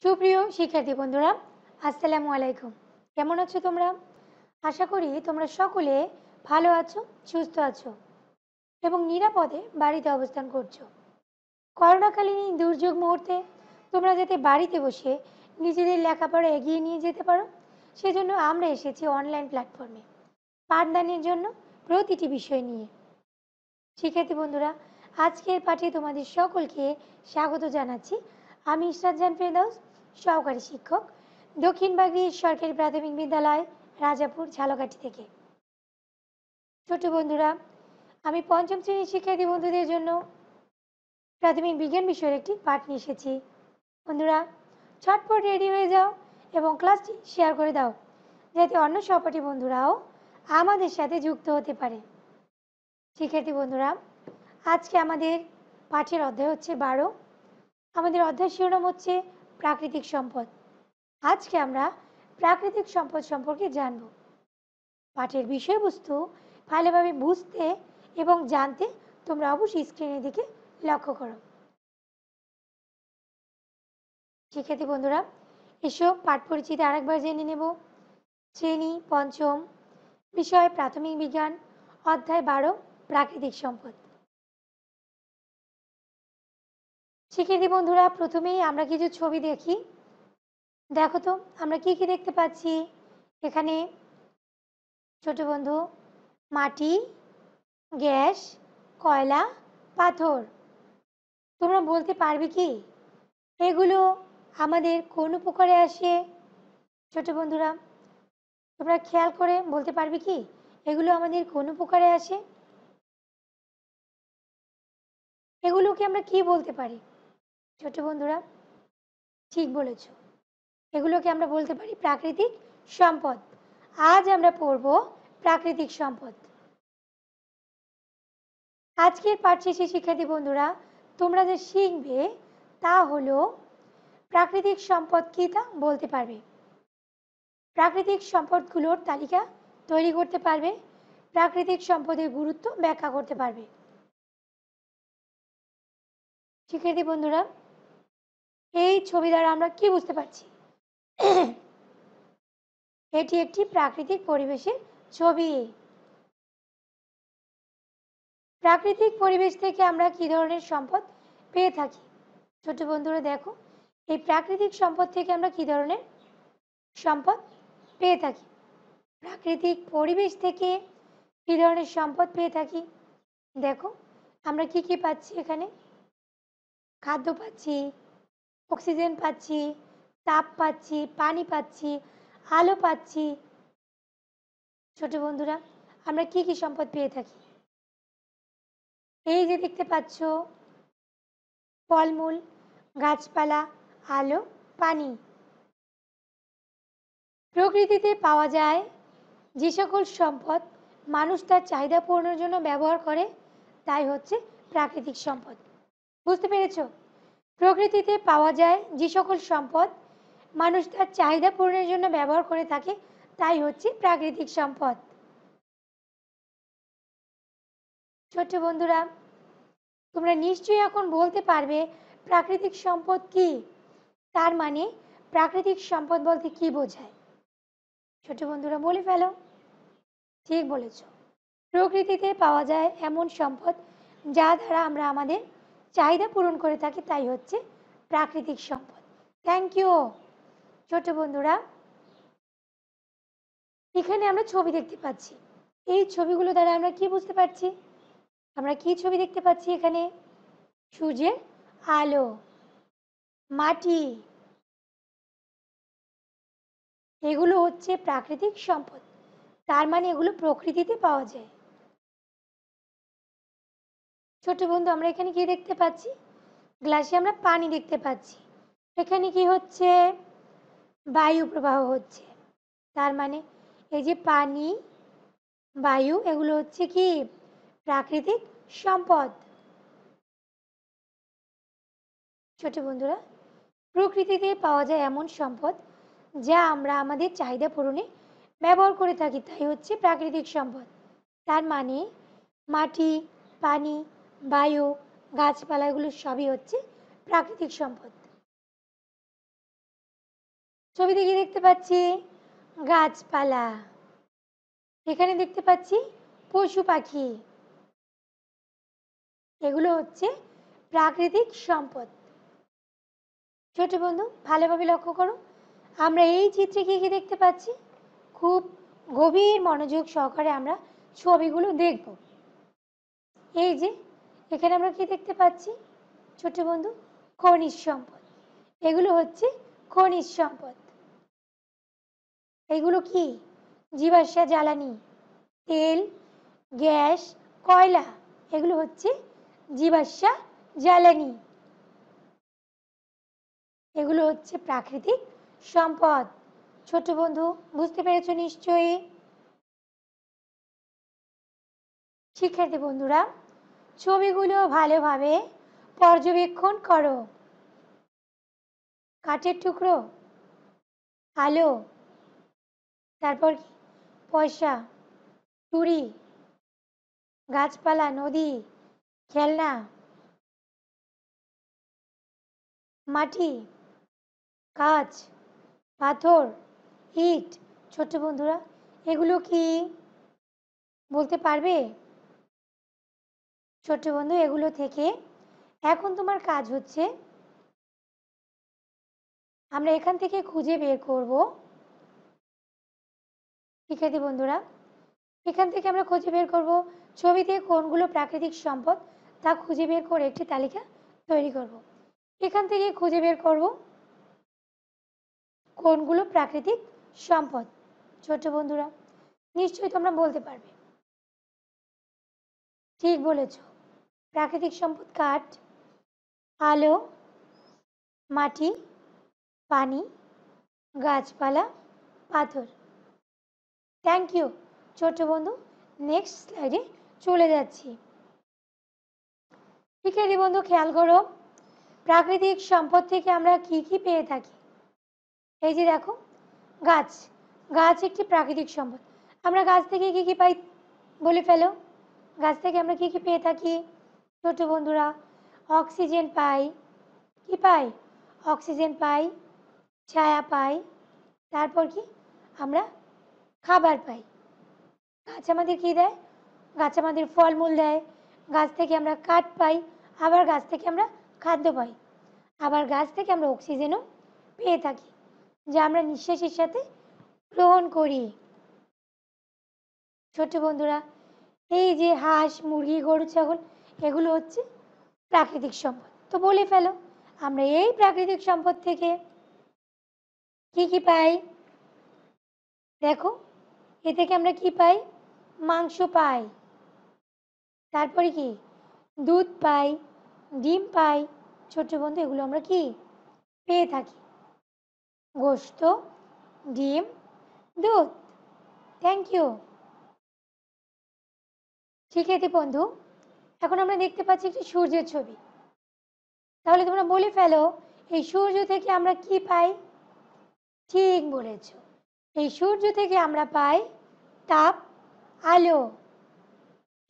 সুপ্রিয় শিক্ষার্থী বন্ধুরা, আসসালামু আলাইকুম। কেমন আছো তোমরা? আশা করি তোমরা সকলে ভালো আছো, সুস্থ আছো এবং নিরাপদে বাড়িতে অবস্থান করছো। করোনাকালীন এই দুর্যোগ মুহূর্তে তোমরা যাতে বাড়িতে বসে নিজেদের লেখাপড়া এগিয়ে নিয়ে যেতে পারো, সেজন্য আমরা এসেছি অনলাইন প্ল্যাটফর্মে পাঠদানের জন্য প্রতিটি বিষয় নিয়ে। শিক্ষার্থী বন্ধুরা, আজকের পাঠে তোমাদের সকলকে স্বাগত জানাচ্ছি। আমি ইশরাত জাহান ফেরদৌস, সহকারী শিক্ষক, দক্ষিণ বাগড়ি সরকারি প্রাথমিক বিদ্যালয়, রাজাপুর, ঝালকাঠি থেকে। ছোট বন্ধুরা, আমি পঞ্চম শ্রেণীর শিক্ষার্থী বন্ধুদের জন্য প্রাথমিক বিজ্ঞান বিষয়ের একটি পাঠ নিয়ে এসেছি। বন্ধুরা, ঝটপট রেডি হয়ে যাও এবং ক্লাসটি শেয়ার করে দাও, যাতে অন্য সহপাঠী বন্ধুরাও আমাদের সাথে যুক্ত হতে পারে। শিক্ষার্থী বন্ধুরা, আজকে আমাদের পাঠের অধ্যায় হচ্ছে 12। আমাদের অধ্যায় শিরোনাম হচ্ছে প্রাকৃতিক সম্পদ। আজকে আমরা প্রাকৃতিক সম্পদ সম্পর্কে জানব। পাঠের বিষয়বস্তু ভালোভাবে বুঝতে এবং জানতে তোমরা অবশ্যই স্ক্রিনের দিকে লক্ষ্য করো। শিক্ষার্থী বন্ধুরা, এসব পাঠ পরিচিতি আরেকবার জেনে নেব। শ্রেণী পঞ্চম, বিষয় প্রাথমিক বিজ্ঞান, অধ্যায় 12, প্রাকৃতিক সম্পদ। শিক্ষার্থী বন্ধুরা, প্রথমেই আমরা কিছু ছবি দেখি। দেখো তো আমরা কি কি দেখতে পাচ্ছি এখানে। ছোট বন্ধু, মাটি, গ্যাস, কয়লা, পাথর। তোমরা বলতে পারবে কি এগুলো আমাদের কোন উপকারে আসে? ছোট বন্ধুরা, তোমরা খেয়াল করে বলতে পারবে কি এগুলো আমাদের কোন উপকারে আসে? এগুলোকে আমরা কি বলতে পারি? ছোট বন্ধুরা, ঠিক বলেছ, এগুলোকে আমরা বলতে পারি প্রাকৃতিক সম্পদ। আজ আমরা পড়ব প্রাকৃতিক সম্পদ। আজকের পাঠ শেষে শিক্ষার্থী বন্ধুরা, তোমরা যে শিখবে তা হলো প্রাকৃতিক সম্পদ কি তা বলতে পারবে, প্রাকৃতিক সম্পদগুলোর তালিকা তৈরি করতে পারবে, প্রাকৃতিক সম্পদের গুরুত্ব ব্যাখ্যা করতে পারবে। শিক্ষার্থী বন্ধুরা, এই ছবি দ্বারা আমরা কি বুঝতে পারছি? এটি একটি প্রাকৃতিক পরিবেশের ছবি। প্রাকৃতিক পরিবেশ থেকে আমরা কি ধরনের সম্পদ পেয়ে থাকি? ছোট বন্ধুরা দেখো, এই প্রাকৃতিক সম্পদ থেকে আমরা কি ধরনের সম্পদ পেয়ে থাকি? প্রাকৃতিক পরিবেশ থেকে কি ধরনের সম্পদ পেয়ে থাকি? দেখো আমরা কি কি পাচ্ছি এখানে। খাদ্য পাচ্ছি, অক্সিজেন পাচ্ছি, তাপ পাচ্ছি, পানি পাচ্ছি, আলো পাচ্ছি। ছোট বন্ধুরা, আমরা কি কি সম্পদ পেয়ে থাকি? এই যে দেখতে পাচ্ছ, ফলমূল, গাছপালা, আলো, পানি। প্রকৃতিতে পাওয়া যায় যে সকল সম্পদ মানুষ তার চাহিদা পূরণের জন্য ব্যবহার করে, তাই হচ্ছে প্রাকৃতিক সম্পদ। বুঝতে পেরেছ? প্রকৃতিতে পাওয়া যায় যে সকল সম্পদ মানুষ তার চাহিদা পূরণের জন্য ব্যবহার করে থাকে, তাই হচ্ছে প্রাকৃতিক সম্পদ। ছোট্ট বন্ধুরা, তোমরা নিশ্চয়ই এখন বলতে পারবে প্রাকৃতিক সম্পদ কি। তার মানে প্রাকৃতিক সম্পদ বলতে কি বোঝায়? ছোট বন্ধুরা বলে ফেলো। ঠিক বলেছ, প্রকৃতিতে পাওয়া যায় এমন সম্পদ যা দ্বারা আমরা আমাদের চাহিদা পূরণ করে থাকি, তাই হচ্ছে প্রাকৃতিক সম্পদ। Thank you. ছোট বন্ধুরা, এখানে আমরা ছবি দেখতে পাচ্ছি। এই ছবিগুলো দ্বারা আমরা কি বুঝতে পারছি? আমরা কি ছবি দেখতে পাচ্ছি এখানে? সূর্যের আলো, মাটি, এগুলো হচ্ছে প্রাকৃতিক সম্পদ। তার মানে এগুলো প্রকৃতিতে পাওয়া যায়। ছোট বন্ধু, আমরা এখানে কি দেখতে পাচ্ছি? গ্লাসে আমরা পানি দেখতে পাচ্ছি। এখানে কি হচ্ছে? বায়ু প্রবাহ হচ্ছে। তার মানে এই যে পানি, বায়ু, এগুলো হচ্ছে কি প্রাকৃতিক সম্পদ। ছোট বন্ধুরা, প্রকৃতিতে পাওয়া যায় এমন সম্পদ যা আমরা আমাদের চাহিদা পূরণে ব্যবহার করে থাকি, তাই হচ্ছে প্রাকৃতিক সম্পদ। তার মানে মাটি, পানি, বায়ু, গাছপালা, এগুলো সবই হচ্ছে প্রাকৃতিক সম্পদ। ছবিতে কি দেখতে পাচ্ছি? গাছপালা। এখানে দেখতে পাচ্ছি পশু পাখি। এগুলো হচ্ছে প্রাকৃতিক সম্পদ। ছোট বন্ধু, ভালোভাবে লক্ষ্য করো। আমরা এই চিত্রে কি কি দেখতে পাচ্ছি? খুব গভীর মনোযোগ সহকারে আমরা ছবিগুলো দেখব। এই যে এখানে আমরা কি দেখতে পাচ্ছি? ছোট বন্ধু, খনিজ সম্পদ। এগুলো হচ্ছে খনিজ সম্পদ। এগুলো কি? জীবাশ্ম জ্বালানি, তেল, গ্যাস, কয়লা। এগুলো হচ্ছে জীবাশ্ম জ্বালানি। এগুলো হচ্ছে প্রাকৃতিক সম্পদ। ছোট বন্ধু, বুঝতে পেরেছো নিশ্চয়ই? শিক্ষার্থী বন্ধুরা, ছবিগুলো ভালোভাবে পর্যবেক্ষণ করো। কাঠের টুকরো, আলো, তারপর কি? পয়সা, চুড়ি, গাছপালা, নদী, খেলনা, মাটি, কাঁচ, পাথর, ইট। ছোট বন্ধুরা, এগুলো কি বলতে পারবে? ছোট বন্ধু, এগুলো থেকে এখন তোমার কাজ হচ্ছে আমরা এখান থেকে খুঁজে বের করব। শিক্ষার্থী বন্ধুরা, এখান থেকে আমরা খুঁজে বের করব ছবিতে কোনগুলো প্রাকৃতিক সম্পদ তা খুঁজে বের করে একটি তালিকা তৈরি করব। এখান থেকে খুঁজে বের করব কোনগুলো প্রাকৃতিক সম্পদ। ছোট বন্ধুরা, নিশ্চয়ই তোমরা বলতে পারবে। ঠিক বলেছ। প্রাকৃতিক সম্পদ কাঠ, আলো, মাটি, পানি, গাছপালা, পাথর। থ্যাংক ইউ ছোট বন্ধু। নেক্সট স্লাইডে চলে যাচ্ছি। শিক্ষার্থী বন্ধু, খেয়াল করো প্রাকৃতিক সম্পদ থেকে আমরা কি কি পেয়ে থাকি। এই যে দেখো, গাছ। গাছ একটি প্রাকৃতিক সম্পদ। আমরা গাছ থেকে কি কি পাই বলে ফেলো। গাছ থেকে আমরা কি কি পেয়ে থাকি? ছোট বন্ধুরা, অক্সিজেন পাই। কি পাই? অক্সিজেন পাই, ছায়া পাই, তারপর কি? আমরা খাবার পাই। গাছ আমাদের কি দেয়? গাছ আমাদের ফলমূল দেয়। গাছ থেকে আমরা কাঠ পাই, আবার গাছ থেকে আমরা খাদ্য পাই, আবার গাছ থেকে আমরা অক্সিজেনও পেয়ে থাকি, যা আমরা নিঃশ্বাসের সাথে গ্রহণ করি। ছোট বন্ধুরা, এই যে হাঁস, মুরগি, গরু, ছাগল, এগুলো হচ্ছে প্রাকৃতিক সম্পদ। তো বলে ফেলো, আমরা এই প্রাকৃতিক সম্পদ থেকে কি কি পাই? দেখো, এ থেকে আমরা কি পাই? মাংস পাই, তারপরে কি? দুধ পাই, ডিম পাই। ছোট বন্ধু, এগুলো আমরা কি পেয়ে থাকি? গোশত, ডিম, দুধ। Thank you. শিক্ষার্থী বন্ধু, এখন আমরা দেখতে পাচ্ছি একটি সূর্যের ছবি। তাহলে তোমরা বলে ফেলো, এই সূর্য থেকে আমরা কি পাই? ঠিক বলেছ, এই সূর্য থেকে আমরা পাই তাপ, আলো।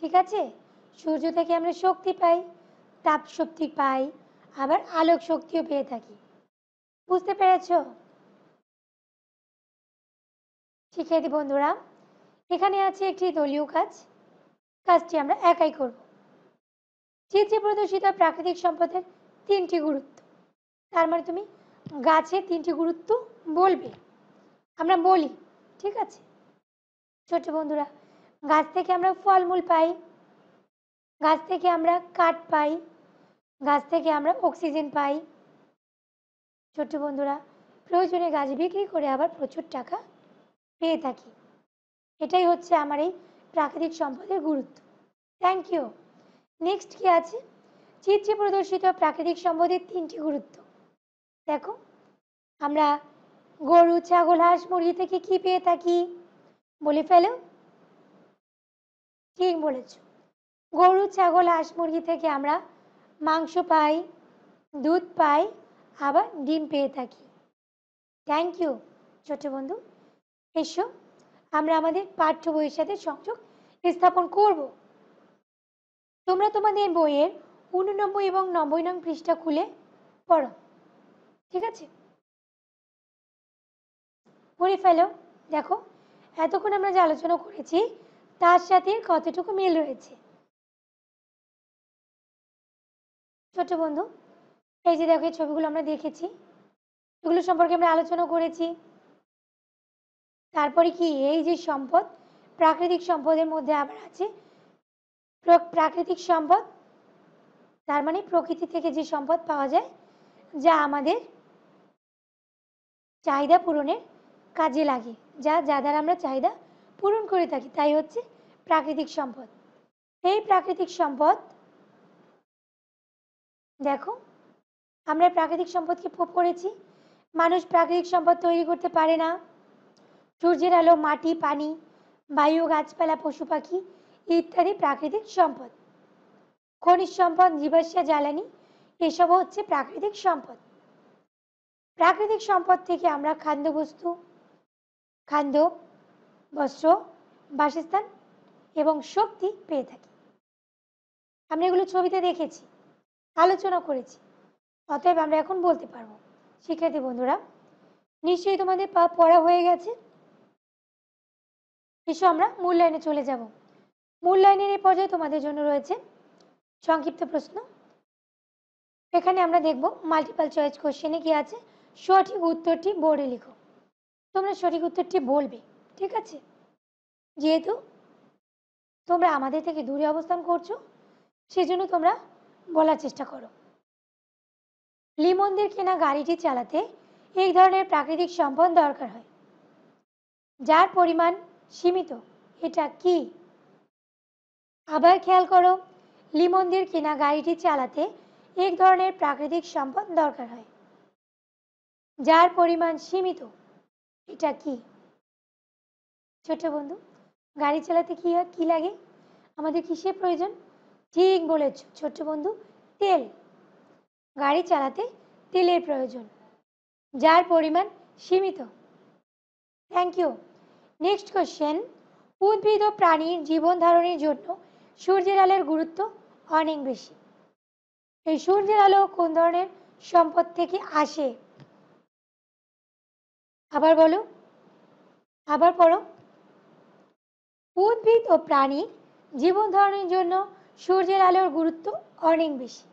ঠিক আছে, সূর্য থেকে আমরা শক্তি পাই, তাপ শক্তি পাই, আবার আলোক শক্তিও পেয়ে থাকি। বুঝতে পেরেছ? শিক্ষার্থী বন্ধুরা, এখানে আছে একটি দলীয় কাজ। কাজটি আমরা একাই করব। চিত্রে প্রদর্শিত প্রাকৃতিক সম্পদের তিনটি গুরুত্ব। তার মানে তুমি গাছের তিনটি গুরুত্ব বলবে। আমরা বলি, ঠিক আছে? ছোট বন্ধুরা, গাছ থেকে আমরা ফলমূল পাই, গাছ থেকে আমরা কাঠ পাই, গাছ থেকে আমরা অক্সিজেন পাই। ছোট বন্ধুরা, প্রয়োজনে গাছ বিক্রি করে আবার প্রচুর টাকা পেয়ে থাকি। এটাই হচ্ছে আমার এই প্রাকৃতিক সম্পদের গুরুত্ব। Thank you. নেক্সট কি আছে? চিত্রে প্রদর্শিত প্রাকৃতিক সম্পদের তিনটি গুরুত্ব। দেখো, আমরা গরু, ছাগল, হাঁস, মুরগি থেকে কি পেয়ে থাকি? বলে ফেলো। ঠিক বলেছ, গরু, ছাগল, হাঁস, মুরগি থেকে আমরা মাংস পাই, দুধ পাই, আবার ডিম পেয়ে থাকি। থ্যাংক ইউ ছোট বন্ধু। এসো আমরা আমাদের পাঠ্য বইয়ের সাথে সংযোগ স্থাপন করব। তোমরা তোমাদের বইয়ের 89 এবং 90 নং পৃষ্ঠা খুলে পড়ো। ঠিক আছে? পড়ে ফেলো। দেখো এতক্ষণ আমরা যে আলোচনা করেছি তার সাথে কতটুকু মিল রয়েছে। ছোট্ট বন্ধু, এই যে দেখো এই ছবিগুলো আমরা দেখেছি, এগুলো সম্পর্কে আমরা আলোচনা করেছি। তারপরে কি এই যে সম্পদ, প্রাকৃতিক সম্পদের মধ্যে আবার আছে প্রাকৃতিক সম্পদ, তার মানে প্রকৃতি থেকে যে সম্পদ পাওয়া যায় যা আমাদের চাহিদা পূরণের কাজে লাগে, যা দ্বারা আমরা চাহিদা পূরণ করে থাকি, তাই হচ্ছে প্রাকৃতিক সম্পদ। এই প্রাকৃতিক সম্পদ দেখো আমরা প্রাকৃতিক সম্পদকে পড়েছি। মানুষ প্রাকৃতিক সম্পদ তৈরি করতে পারে না। সূর্যের আলো, মাটি, পানি, বায়ু, গাছপালা, পশু পাখি ইত্যাদি প্রাকৃতিক সম্পদ। খনিজ সম্পদ, জীবাশ্ম জ্বালানি এসবও হচ্ছে প্রাকৃতিক সম্পদ। প্রাকৃতিক সম্পদ থেকে আমরা খাদ্য, বস্ত্র, বাসস্থান এবং শক্তি পেয়ে থাকি। আমরা এগুলো ছবিতে দেখেছি, আলোচনা করেছি, অতএব আমরা এখন বলতে পারবো। শিক্ষার্থী বন্ধুরা, নিশ্চয়ই তোমাদের পড়া হয়ে গেছে। এসো আমরা মূল্যায়নে চলে যাব। মূল্যায়নের এই পর্যায়ে তোমাদের জন্য রয়েছে সংক্ষিপ্ত প্রশ্ন। এখানে আমরা দেখব মাল্টিপল চয়েস কোশ্চেনে কি আছে, সঠিক উত্তরটি বোর্ডে লিখো। তোমরা সঠিক উত্তরটি বলবে, ঠিক আছে? যেহেতু তোমরা আমাদের থেকে দূরে অবস্থান করছো, সেজন্য তোমরা বলার চেষ্টা করো। লিমনদের কেনা গাড়িটি চালাতে এই ধরনের প্রাকৃতিক সম্পদ দরকার হয়, যার পরিমাণ সীমিত, এটা কি? আবার খেয়াল করো, লিমনদের কেনা গাড়িটি চালাতে এক ধরনের প্রাকৃতিক সম্পদ দরকার হয়, যার পরিমাণ সীমিত, এটা কি? ছোট বন্ধু, গাড়ি চালাতে কি লাগে? আমাদের কিসের প্রয়োজন? ঠিক বলেছ ছোট্ট বন্ধু, তেল। গাড়ি চালাতে তেলের প্রয়োজন, যার পরিমাণ সীমিত। Thank you. নেক্সট কোশ্চেন, উদ্ভিদ ও প্রাণীর জীবন ধারণের জন্য সূর্যের আলোর গুরুত্ব অনেক বেশি। এই সূর্যের আলো কোন ধরনের সম্পদ থেকে আসে? আবার বলো, আবার পড়ো। উদ্ভিদ ও প্রাণী জীবন ধারণের জন্য সূর্যের আলোর গুরুত্ব অনেক বেশি।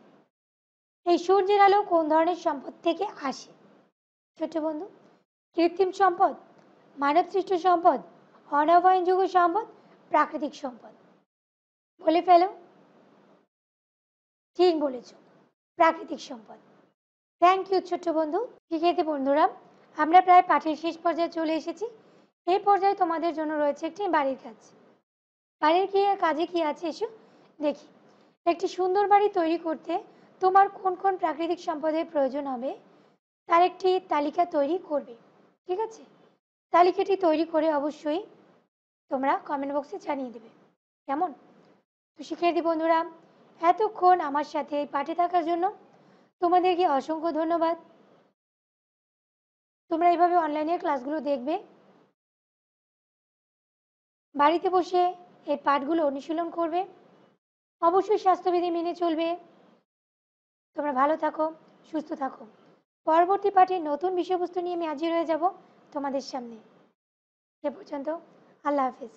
এই সূর্যের আলো কোন ধরনের সম্পদ থেকে আসে? ছোট বন্ধু, কৃত্রিম সম্পদ, মানবসৃষ্ট সম্পদ, অনবয়নযোগ্য সম্পদ, প্রাকৃতিক সম্পদ? বলে ফেলো। ঠিক বলেছ, প্রাকৃতিক সম্পদ। থ্যাংক ইউ ছোট্ট বন্ধু। শিক্ষার্থী বন্ধুরা, আমরা প্রায় পাঠের শেষ পর্যায়ে চলে এসেছি। এই পর্যায়ে তোমাদের জন্য রয়েছে একটি বাড়ির কাজ। বাড়ির কাজে কি আছে এসো দেখি। একটি সুন্দর বাড়ি তৈরি করতে তোমার কোন কোন প্রাকৃতিক সম্পদের প্রয়োজন হবে তার একটি তালিকা তৈরি করবে, ঠিক আছে? তালিকাটি তৈরি করে অবশ্যই তোমরা কমেন্ট বক্সে জানিয়ে দেবে, কেমন? তো শিক্ষার্থী বন্ধুরা, এতক্ষণ আমার সাথে পাঠে থাকার জন্য তোমাদেরকে অসংখ্য ধন্যবাদ। তোমরা এইভাবে অনলাইনে ক্লাসগুলো দেখবে, বাড়িতে বসে এই পাঠগুলো অনুশীলন করবে, অবশ্যই স্বাস্থ্যবিধি মেনে চলবে। তোমরা ভালো থাকো, সুস্থ থাকো। পরবর্তী পাঠে নতুন বিষয়বস্তু নিয়ে আমি হাজির হয়ে যাব তোমাদের সামনে। এ পর্যন্ত আল্লাহ হাফেজ।